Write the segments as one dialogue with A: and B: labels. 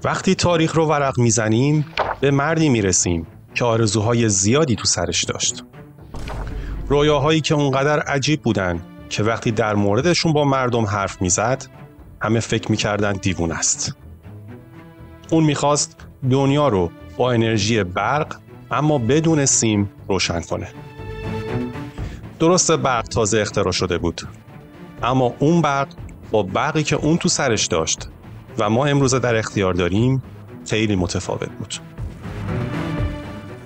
A: وقتی تاریخ رو ورق میزنیم به مردی میرسیم که آرزوهای زیادی تو سرش داشت. رویاهایی که اونقدر عجیب بودن که وقتی در موردشون با مردم حرف میزد همه فکر میکردن دیوون است. اون میخواست دنیا رو با انرژی برق اما بدون سیم روشن کنه. درسته برق تازه اختراع شده بود، اما اون برق با برقی که اون تو سرش داشت و ما امروزه در اختیار داریم خیلی متفاوت بود.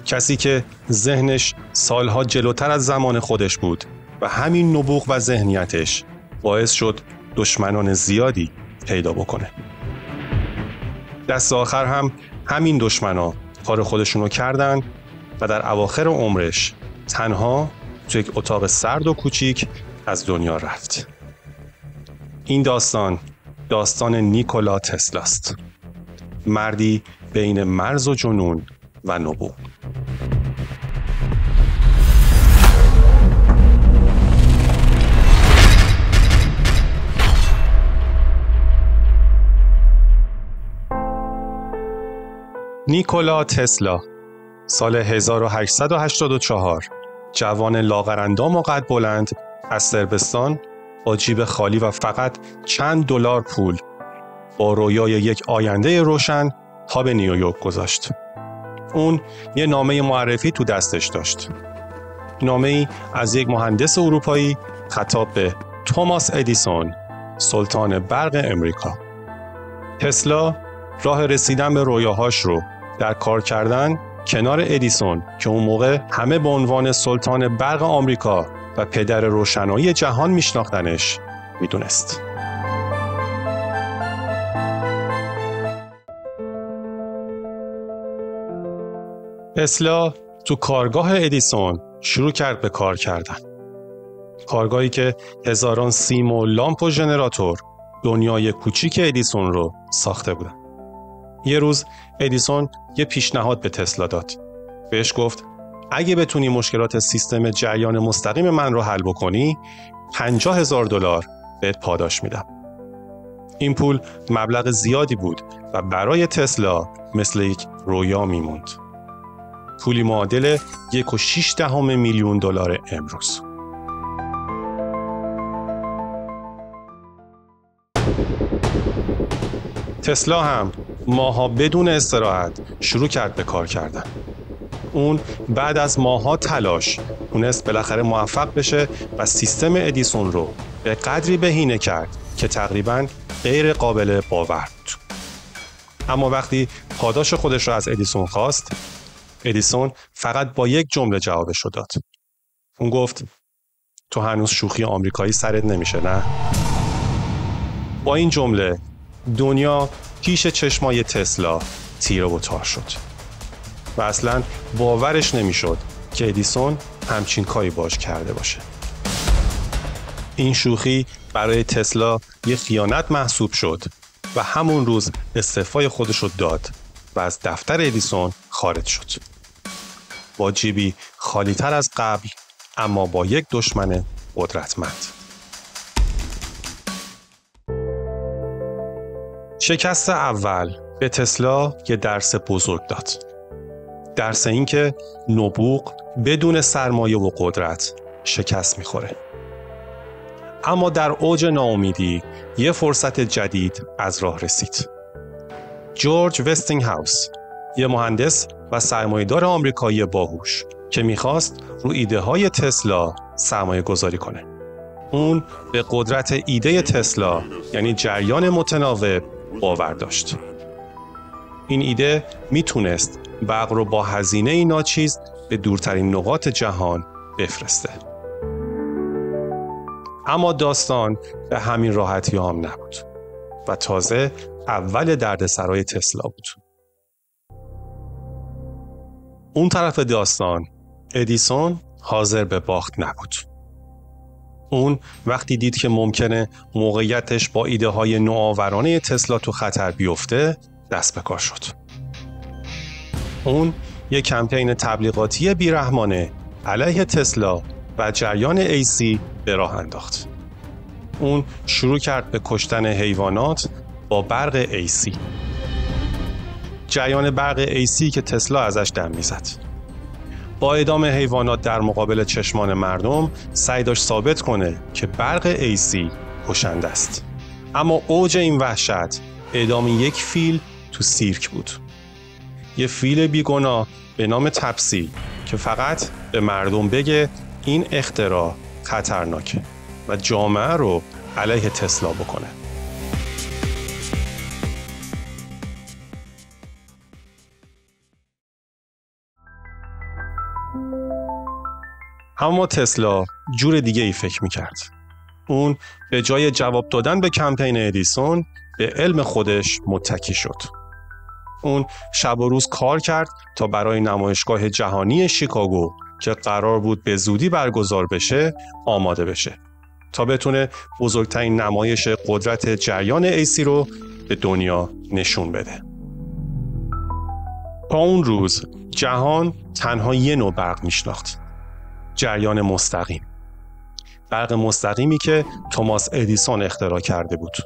A: کسی که ذهنش سالها جلوتر از زمان خودش بود و همین نبوغ و ذهنیتش باعث شد دشمنان زیادی پیدا بکنه. دست آخر هم همین دشمنا کار خودشونو کردن و در اواخر عمرش تنها تو یک اتاق سرد و کوچیک از دنیا رفت. این داستان نیکولا تسلاست. مردی بین مرز و جنون و نبوغ. نیکولا تسلا سال 1884 جوان لاغرندام و قد بلند از صربستان با جیب خالی و فقط چند دلار پول با رویای یک آینده روشن پا به نیویورک گذاشت. اون یه نامه معرفی تو دستش داشت. نامه‌ای از یک مهندس اروپایی خطاب به توماس ادیسون، سلطان برق امریکا. تسلا راه رسیدن به رویاهاش رو در کار کردن کنار ادیسون که اون موقع همه به عنوان سلطان برق آمریکا و پدر روشنایی جهان میشناختنش میدونست. تسلا تو کارگاه ادیسون شروع کرد به کار کردن. کارگاهی که هزاران سیم و لامپ و ژنراتور دنیای کوچیک ادیسون رو ساخته بودن. یه روز ادیسون یه پیشنهاد به تسلا داد. بهش گفت اگه بتونی مشکلات سیستم جریان مستقیم من رو حل بکنی $50,000 بهت پاداش میدم. این پول مبلغ زیادی بود و برای تسلا مثل یک رویا میموند. پولی معادل $1.6 میلیون امروز. تسلا هم ماها بدون استراحت شروع کرد به کار کردن. اون بعد از ماها تلاش تونست بالاخره موفق بشه و سیستم ادیسون رو به قدری بهینه کرد که تقریباً غیر قابل باور بود. اما وقتی پاداش خودش رو از ادیسون خواست، ادیسون فقط با یک جمله جوابش رو داد. اون گفت تو هنوز شوخی آمریکایی سرت نمیشه نه؟ با این جمله دنیا پیش چشمای تسلا تیره و تار شد و اصلاً باورش نمیشد که ادیسون همچین کاری باش کرده باشه. این شوخی برای تسلا یه خیانت محسوب شد و همون روز استعفای خودش رو داد و از دفتر ادیسون خارج شد. با جیبی خالی تر از قبل اما با یک دشمن قدرتمند. شکست اول به تسلا یه درس بزرگ داد. درس این که نبوغ بدون سرمایه و قدرت شکست میخوره. اما در اوج ناامیدی یه فرصت جدید از راه رسید. جورج وستینگهاوس، یه مهندس و سرمایه‌دار آمریکایی باهوش که میخواست رو ایده های تسلا سرمایه گذاری کنه. اون به قدرت ایده تسلا یعنی جریان متناوب باور داشت. این ایده میتونست برق رو با هزینه ناچیز به دورترین نقاط جهان بفرسته. اما داستان به همین راحتی هم نبود و تازه اول دردسرای تسلا بود. اون طرف داستان ادیسون حاضر به باخت نبود. اون وقتی دید که ممکنه موقعیتش با ایده های نوآورانه تسلا تو خطر بیفته دست به کار شد. اون یک کمپین تبلیغاتی بیرحمانه علیه تسلا و جریان AC به راه انداخت. اون شروع کرد به کشتن حیوانات با برق AC. جریان برق AC که تسلا ازش دم میزد. با اعدام حیوانات در مقابل چشمان مردم سعی داشت ثابت کنه که برق AC کشنده است. اما اوج این وحشت اعدام یک فیل تو سیرک بود. یه فیل بیگناه به نام تپسی که فقط به مردم بگه این اختراع خطرناکه و جامعه رو علیه تسلا بکنه. اما تسلا جور دیگه ای فکر میکرد. اون به جای جواب دادن به کمپین ادیسون به علم خودش متکی شد. اون شب و روز کار کرد تا برای نمایشگاه جهانی شیکاگو که قرار بود به زودی برگزار بشه آماده بشه تا بتونه بزرگترین نمایش قدرت جریان AC رو به دنیا نشون بده. تا اون روز جهان تنها یه نوع برق میشناخت: جریان مستقیم. برق مستقیمی که توماس ادیسون اختراع کرده بود.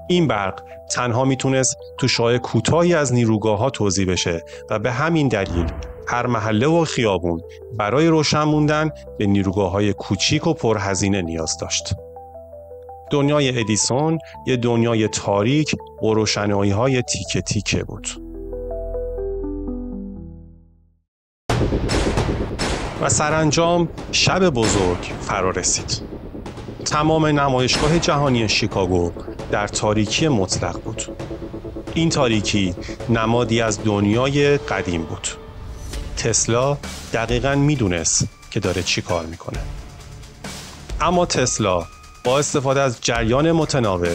A: این برق تنها میتونست تو شعاع کوتاهی از نیروگاه‌ها توزیع بشه و به همین دلیل هر محله و خیابون برای روشن موندن به نیروگاه‌های کوچیک و پرهزینه نیاز داشت. دنیای ادیسون یه دنیای تاریک و روشنایی‌های تیکه تیکه بود. و سرانجام شب بزرگ فرا رسید. تمام نمایشگاه جهانی شیکاگو در تاریکی مطلق بود. این تاریکی نمادی از دنیای قدیم بود. تسلا دقیقاً میدونست که داره چی کار میکنه. اما تسلا با استفاده از جریان متناوب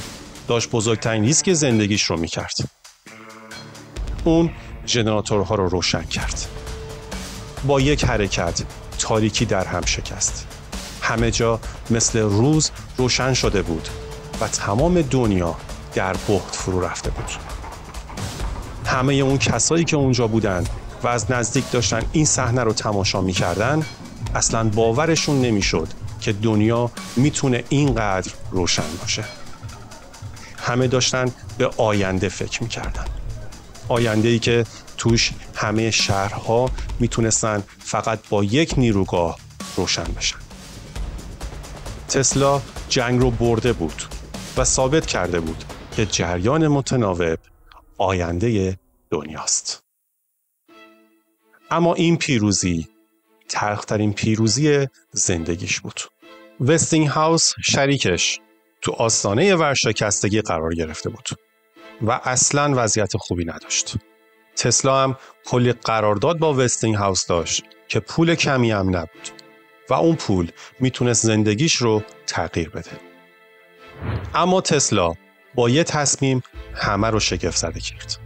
A: داشت بزرگترین ریسک زندگیش رو میکرد. اون ژنراتورها رو روشن کرد. با یک حرکت تاریکی در هم شکست. همه جا مثل روز روشن شده بود و تمام دنیا در بهت فرو رفته بود. همه اون کسایی که اونجا بودن و از نزدیک داشتن این صحنه رو تماشا می‌کردن اصلاً باورشون نمی‌شد که دنیا میتونه اینقدر روشن باشه. همه داشتن به آینده فکر می‌کردن. آینده‌ای که توش همه شهرها میتونستن فقط با یک نیروگاه روشن بشن. تسلا جنگ رو برده بود و ثابت کرده بود که جریان متناوب آینده دنیاست. اما این پیروزی تلخترین پیروزی زندگیش بود. وستینگهاوس شریکش تو آستانه ورشکستگی قرار گرفته بود و اصلاً وضعیت خوبی نداشت. تسلا هم کلی قرارداد با وستینگهاوس داشت که پول کمی هم نبود و اون پول میتونست زندگیش رو تغییر بده. اما تسلا با یه تصمیم همه رو شگفت زده کرد.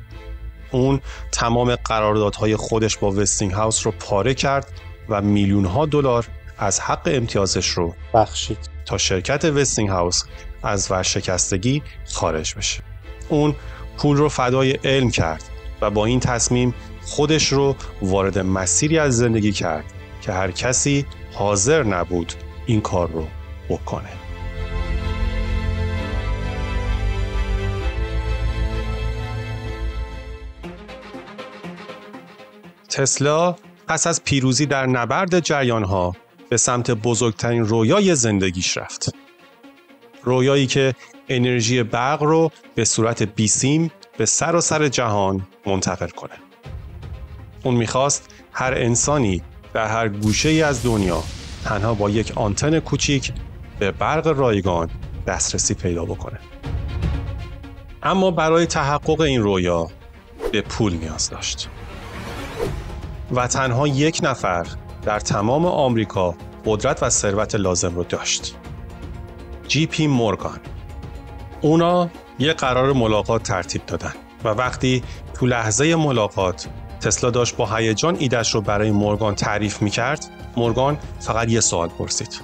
A: اون تمام قراردادهای خودش با وستینگهاوس رو پاره کرد و میلیون‌ها دلار از حق امتیازش رو بخشید تا شرکت وستینگهاوس از ورشکستگی خارج بشه. اون پول رو فدای علم کرد و با این تصمیم خودش رو وارد مسیری از زندگی کرد که هر کسی حاضر نبود این کار رو بکنه. تسلا پس از پیروزی در نبرد جریان‌ها به سمت بزرگترین رویای زندگیش رفت. رویایی که انرژی برق رو به صورت بیسیم به سراسر جهان منتقل کنه. اون میخواست هر انسانی در هر گوشه‌ای از دنیا تنها با یک آنتن کوچیک به برق رایگان دسترسی پیدا بکنه. اما برای تحقق این رویا به پول نیاز داشت. و تنها یک نفر در تمام آمریکا قدرت و ثروت لازم رو داشت: JP مورگان. اونا یه قرار ملاقات ترتیب دادن و وقتی تو لحظه ملاقات تسلا داشت با هیجان ایده‌اش رو برای مورگان تعریف می‌کرد، مورگان فقط یه سوال پرسید: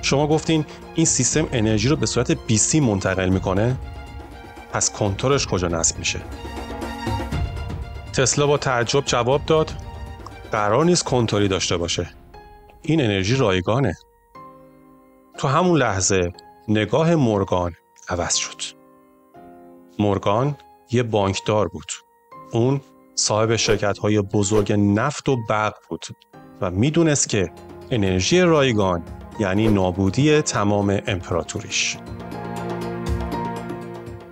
A: شما گفتین این سیستم انرژی رو به صورت بیسی منتقل می‌کنه؟ پس کنترلش کجا نصب میشه؟ تسلا با تعجب جواب داد: قرار نیست کنترلی داشته باشه. این انرژی رایگانه. تو همون لحظه نگاه مورگان عوض شد. مورگان یه بانکدار بود اون صاحب شرکت‌های بزرگ نفت و برق بود و میدونست که انرژی رایگان یعنی نابودی تمام امپراتوریش.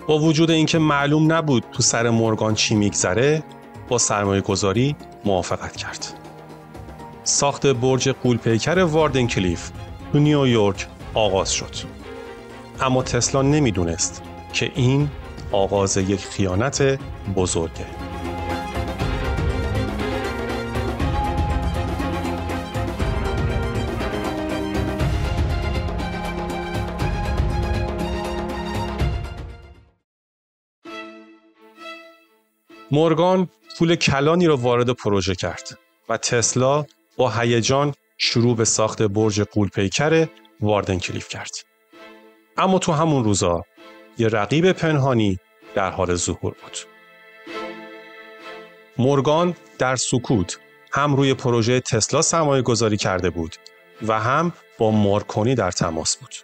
A: با وجود اینکه معلوم نبود تو سر مورگان چی میگذره، با سرمایه گذاری موافقت کرد. ساخت برج غول‌پیکر واردنکلیف تو نیویورک آغاز شد. اما تسلا نمیدونست که این آغاز یک خیانت بزرگه. مورگان پول کلانی را وارد پروژه کرد و تسلا با هیجان شروع به ساخت برج غول‌پیکر واردنکلیف کرد. اما تو همون روزا یه رقیب پنهانی در حال ظهور بود. مورگان در سکوت هم روی پروژه تسلا سرمایه گذاری کرده بود و هم با مارکونی در تماس بود.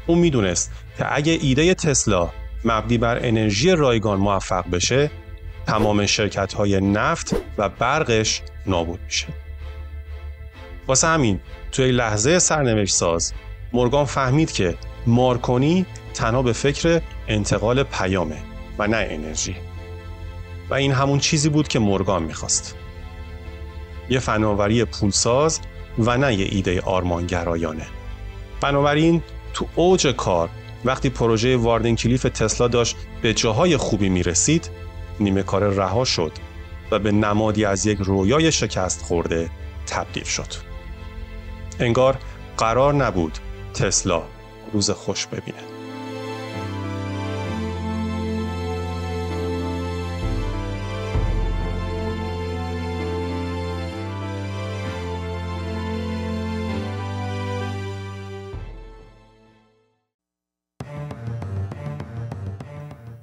A: اون میدونست که اگه ایده تسلا مبنی بر انرژی رایگان موفق بشه، تمام شرکت‌های نفت و برقش نابود میشه. واسه همین توی لحظه سرنوشت ساز مورگان فهمید که مارکونی تنها به فکر انتقال پیامه و نه انرژی. و این همون چیزی بود که مورگان میخواست. یه فناوری پولساز و نه یه ایده آرمانگرایانه. بنابراین تو اوج کار وقتی پروژه واردنکلیف تسلا داشت به جاهای خوبی میرسید، نیمه کار رها شد و به نمادی از یک رویای شکست خورده تبدیل شد. انگار قرار نبود تسلا روز خوش ببینه.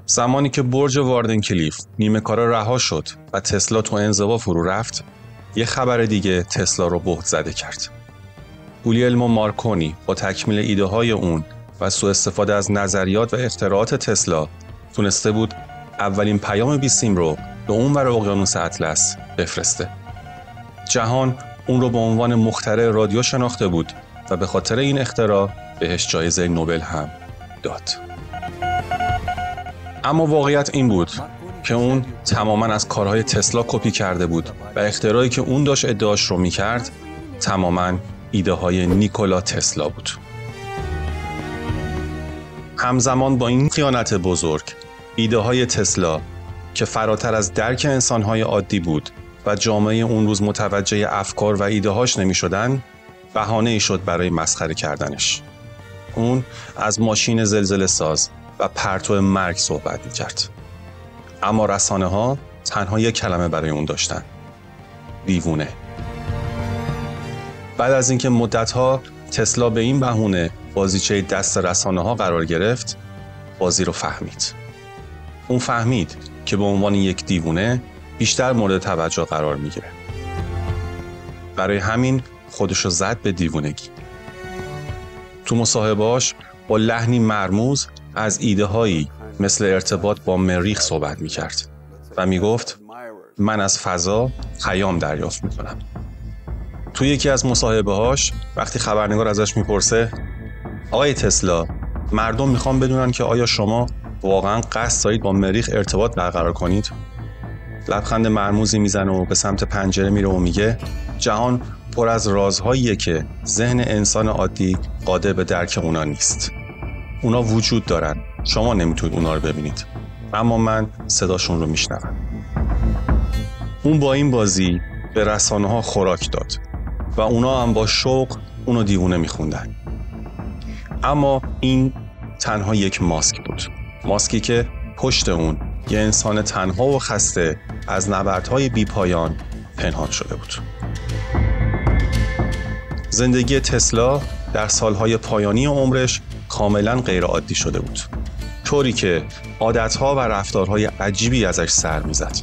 A: زمانی که برج واردنکلیف نیمه کاره رها شد و تسلا تو انزوا فرو رفت، یه خبر دیگه تسلا رو بهت زده کرد. گولیلمو مارکونی با تکمیل ایده های اون و سوء استفاده از نظریات و اختراعات تسلا تونسته بود اولین پیام بیسیم رو به اونور اقیانوس اطلس بفرسته. جهان اون رو به عنوان مخترع رادیو شناخته بود و به خاطر این اختراع بهش جایزه نوبل هم داد. اما واقعیت این بود که اون تماماً از کارهای تسلا کپی کرده بود و اختراعی که اون داشت ادعاش رو میکرد تماماً ایده های نیکولا تسلا بود. همزمان با این خیانت بزرگ، ایده های تسلا که فراتر از درک انسانهای عادی بود و جامعه اون روز متوجه افکار و ایده هاش نمی شدن، بهانه‌ای شد برای مسخره کردنش. اون از ماشین زلزله ساز و پرتو مرگ صحبت می کرد. اما رسانه ها تنها یک کلمه برای اون داشتن: دیوونه. بعد از اینکه مدت‌ها تسلا به این بهونه بازیچه دست رسانه ها قرار گرفت، بازی رو فهمید. اون فهمید که به عنوان یک دیوونه بیشتر مورد توجه قرار میگیره. برای همین خودشو زد به دیوونگی. تو مصاحبه‌اش با لحنی مرموز از ایده هایی مثل ارتباط با مریخ صحبت میکرد و میگفت من از فضا پیام دریافت میکنم. تو یکی از مصاحبه‌هاش وقتی خبرنگار ازش میپرسه آقای تسلا، مردم میخوان بدونن که آیا شما واقعا قصد دارید با مریخ ارتباط برقرار کنید؟ لبخند مرموزی میزنه و به سمت پنجره میره و میگه جهان پر از رازهاییه که ذهن انسان عادی قادر به درک اونا نیست. اونا وجود دارن، شما نمیتونید اونا رو ببینید، اما من صداشون رو میشنوم. اون با این بازی به رسانه ها خوراک داد و اونا هم با شوق اونو دیوونه میخوندن. اما این تنها یک ماسک بود، ماسکی که پشت اون یه انسان تنها و خسته از نبردهای بی پایان پنهان شده بود. زندگی تسلا در سالهای پایانی عمرش کاملا غیر عادی شده بود، طوری که عادتها و رفتارهای عجیبی ازش سر میزد.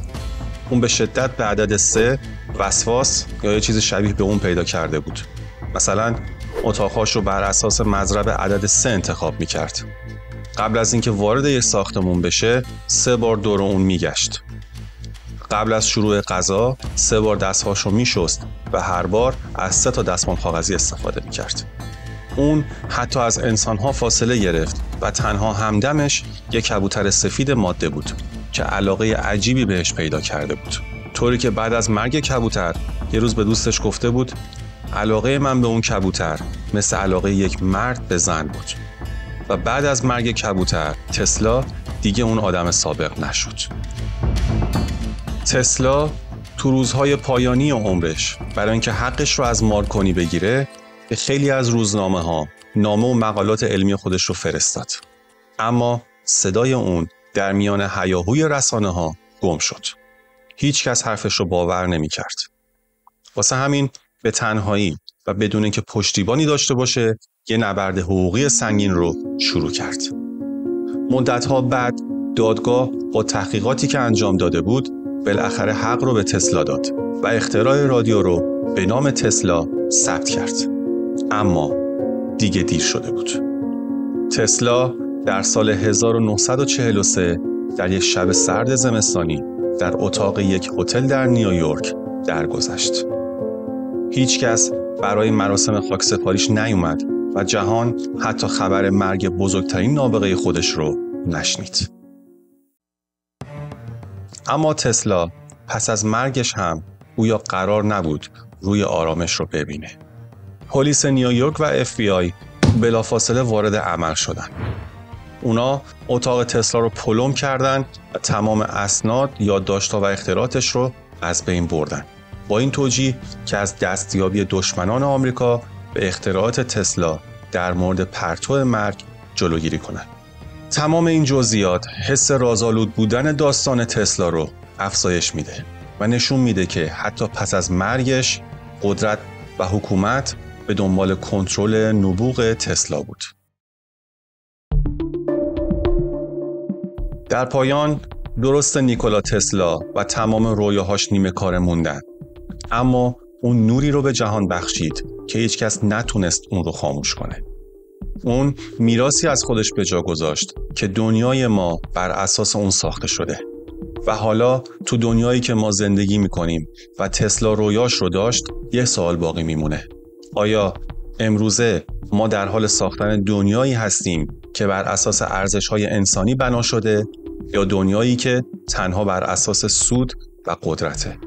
A: اون به شدت به عدد 3 وسواس یا یه چیز شبیه به اون پیدا کرده بود. مثلا اتاقهاش رو بر اساس مضرب عدد 3 انتخاب میکرد. قبل از اینکه وارد یه ساختمون بشه 3 بار دور اون میگشت. قبل از شروع غذا 3 بار دستهاش رو میشست و هر بار از 3 تا دستمال کاغذی استفاده میکرد. اون حتی از انسانها فاصله گرفت و تنها همدمش یک کبوتر سفید ماده بود که علاقه عجیبی بهش پیدا کرده بود. طوری که بعد از مرگ کبوتر یه روز به دوستش گفته بود علاقه من به اون کبوتر مثل علاقه یک مرد به زن بود. و بعد از مرگ کبوتر تسلا دیگه اون آدم سابق نشد. تسلا تو روزهای پایانی عمرش برای اینکه حقش رو از مارکونی بگیره به خیلی از روزنامه‌ها نامه و مقالات علمی خودش رو فرستاد. اما صدای اون در میان هیاهوی رسانه‌ها گم شد. هیچ کس حرفش رو باور نمی‌کرد. واسه همین به تنهایی و بدون اینکه پشتیبانی داشته باشه یه نبرد حقوقی سنگین رو شروع کرد. مدت‌ها بعد دادگاه با تحقیقاتی که انجام داده بود بالاخره حق رو به تسلا داد و اختراع رادیو رو به نام تسلا ثبت کرد. اما دیگه دیر شده بود. تسلا در سال 1943 در یک شب سرد زمستانی در اتاق یک هتل در نیویورک درگذشت. هیچ کس برای مراسم خاکسپاریش نیومد و جهان حتی خبر مرگ بزرگترین نابغه خودش رو نشنید. اما تسلا پس از مرگش هم گویا قرار نبود روی آرامش رو ببینه. پلیس نیویورک و FBI بلافاصله وارد عمل شدن. اونا اتاق تسلا رو پلم کردن و تمام اسناد، یادداشت‌ها و اختراعاتش رو از بین بردن. با این توجیه که از دستیابی دشمنان آمریکا به اختراعات تسلا در مورد پرتو مرگ جلوگیری کنند. تمام این جزئیات حس رازآلود بودن داستان تسلا رو افزایش میده و نشون میده که حتی پس از مرگش قدرت و حکومت به دنبال کنترل نبوغ تسلا بود. در پایان درست نیکولا تسلا و تمام رویاهاش نیمه کاره موندن، اما اون نوری رو به جهان بخشید که هیچ کس نتونست اون رو خاموش کنه. اون میراثی از خودش به جا گذاشت که دنیای ما بر اساس اون ساخته شده و حالا تو دنیایی که ما زندگی میکنیم و تسلا رویاش رو داشت یه سوال باقی میمونه. آیا امروزه ما در حال ساختن دنیایی هستیم که بر اساس ارزش‌های انسانی بنا شده یا دنیایی که تنها بر اساس سود و قدرته؟